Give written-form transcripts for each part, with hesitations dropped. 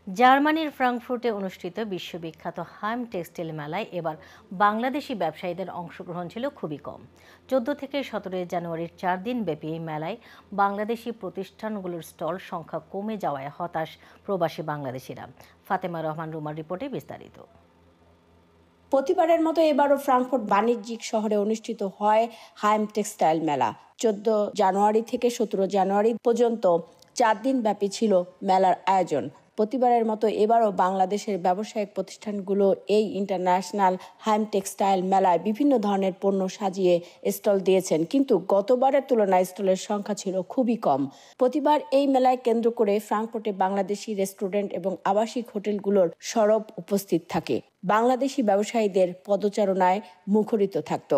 জার্মানির ফ্রাঙ্কফুর্টে অনুষ্ঠিত বিশ্ববিখ্যাত হাইম টেক্সটাইল মেলায় এবার বাংলাদেশি ব্যবসায়ীদের অংশগ্রহণ ছিল খুবই কম। 14 থেকে 17 জানুয়ারির 4 দিন ব্যাপী এই মেলায় বাংলাদেশি প্রতিষ্ঠানগুলোর স্টল সংখ্যা কমে যাওয়ায় হতাশ প্রবাসী বাংলাদেশিরা। ফাতেমা রহমান রুমার রিপোর্টে বিস্তারিত। প্রতিবারের মতো এবারও ফ্রাঙ্কফুর্ট বাণিজ্যিক শহরে অনুষ্ঠিত হয় হাইম টেক্সটাইল মেলা। 14 জানুয়ারি থেকে 17 জানুয়ারি পর্যন্ত 4 দিন ব্যাপী ছিল মেলার আয়োজন। প্রতিবারের মতো এবারও বাংলাদেশের ব্যবসায়িক প্রতিষ্ঠানগুলো এই ইন্টারন্যাশনাল হাইম টেক্সটাইল মেলায় বিভিন্ন ধরনের পণ্য সাজিয়ে স্টল দিয়েছেন, কিন্তু গতবারের তুলনায় স্টলের সংখ্যা ছিল খুবই কম। প্রতিবার এই মেলায় কেন্দ্র করে ফ্রাঙ্কফুর্টে বাংলাদেশি রেস্টুরেন্ট এবং আবাসিক হোটেলগুলোর সরব উপস্থিত থাকে। বাংলাদেশি ব্যবসায়ীদের পদচারণায় মুখরিত থাকত।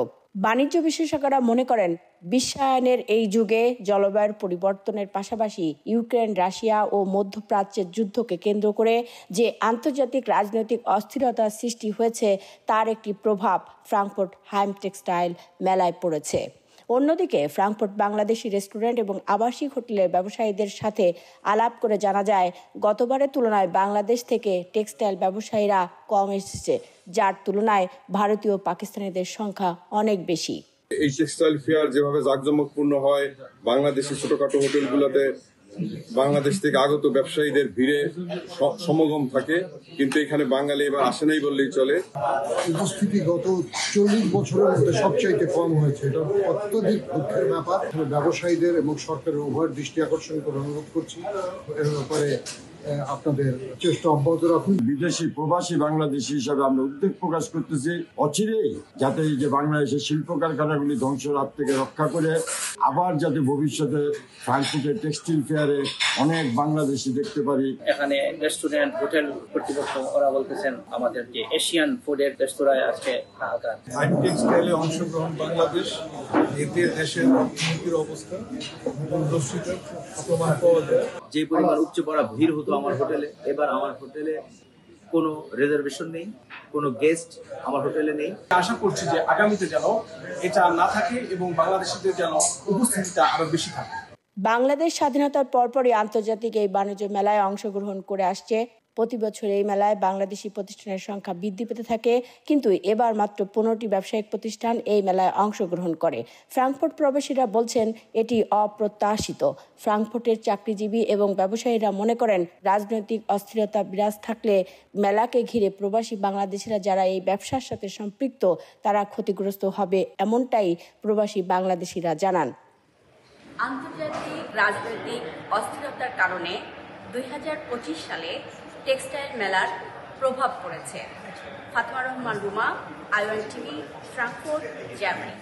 বাণিজ্য বিশেষজ্ঞরা মনে করেন, বিশ্বায়নের এই যুগে জলবায়ুর পরিবর্তনের পাশাপাশি ইউক্রেন, রাশিয়া ও মধ্যপ্রাচ্যের যুদ্ধকে কেন্দ্র করে যে আন্তর্জাতিক রাজনৈতিক অস্থিরতার সৃষ্টি হয়েছে তার একটি প্রভাব ফ্রাঙ্কফুর্ট হাইম টেক্সটাইল মেলায় পড়েছে। অন্যদিকে ফ্রাঙ্কফুর্ট বাংলাদেশি রেস্টুরেন্ট এবং আবাসিক হোটেলের ব্যবসায়ীদের সাথে আলাপ করে জানা যায়, গতবারের তুলনায় বাংলাদেশ থেকে টেক্সটাইল ব্যবসায়ীরা কম এসেছে, যার তুলনায় ভারতীয় পাকিস্তানিদের সংখ্যা অনেক বেশি। এই টেক্সটাইল ফেয়ার যেভাবে জাঁকজমকপূর্ণ হয়, বাংলাদেশি ছোটখাটো হোটেলগুলোতে বাংলাদেশ থেকে আগত ব্যবসায়ীদের ভিড়ে সমাগম থাকে, কিন্তু এখানে বাঙালি এবার আসে নাই বললেই চলে। উপস্থিতি গত 40 বছরের মধ্যে সবচাইতে কম হয়েছে। এটা অত্যধিক দুঃখের ব্যাপার। ব্যবসায়ীদের এবং সরকারের উভয়ের দৃষ্টি আকর্ষণ করে অনুরোধ করছি, এর ব্যাপারে আপনাদের চেষ্টা অব্যাহত রাখুন। বিদেশি প্রবাসী বাংলাদেশি হিসাবে আমরা উদ্বেগ প্রকাশ করতেছি, অচিরেই যাতে এই যে বাংলাদেশের শিল্প কারখানাগুলি ধ্বংসের হাত থেকে রক্ষা করে আবার যাতে ভবিষ্যতে ফ্রাঙ্কফুর্টের টেক্সটাইল ফেয়ারে অনেক বাংলাদেশি দেখতে পারি। এখানে রেস্টুরেন্ট, হোটেল কর্তৃপক্ষ ওরা বলতেছেন আমাদের যে এশিয়ান ফুডের রেস্তোরাঁয় আজকে হাহাকার। হাইম টেক্সটাইলে অংশগ্রহণ বাংলাদেশ, এতে দেশের অর্থনীতির অবস্থা প্রমাণ পাওয়া যায়। যে পরিমাণ উপচে পড়া ভিড় হতো আমার হোটেলে, এবার আমার হোটেলে কোনো রিজার্ভেশন নেই, কোনো গেস্ট আমার হোটেলে নেই। আশা করছি যে আগামীতে যেন এটা না থাকে এবং বাংলাদেশিদের যেন উপস্থিতিটা আরো বেশি থাকে। বাংলাদেশ স্বাধীনতার পরপরই আন্তর্জাতিক এই বাণিজ্য মেলায় অংশগ্রহণ করে আসছে। প্রতি বছর এই মেলায় বাংলাদেশি প্রতিষ্ঠানের সংখ্যা বৃদ্ধি পেতে থাকে, কিন্তু এবার মাত্র 15টি ব্যবসায়িক প্রতিষ্ঠান এই মেলায় অংশগ্রহণ করে। ফ্রাঙ্কফুর্ট প্রবাসীরা বলছেন এটি অপ্রত্যাশিত। ফ্রাঙ্কফুর্টের চাকরিজীবী এবং ব্যবসায়ীরা মনে করেন, রাজনৈতিক অস্থিরতা বিরাজ থাকলে মেলাকে ঘিরে প্রবাসী বাংলাদেশিরা যারা এই ব্যবসার সাথে সম্পৃক্ত তারা ক্ষতিগ্রস্ত হবে, এমনটাই প্রবাসী বাংলাদেশিরা জানান। আন্তর্জাতিক রাজনৈতিক অস্থিরতার কারণে 2025 সালে টেক্সটাইল মেলার প্রভাব পড়েছে। Fatema Rahman Ruma, ION TV, Frankfurt, Germany.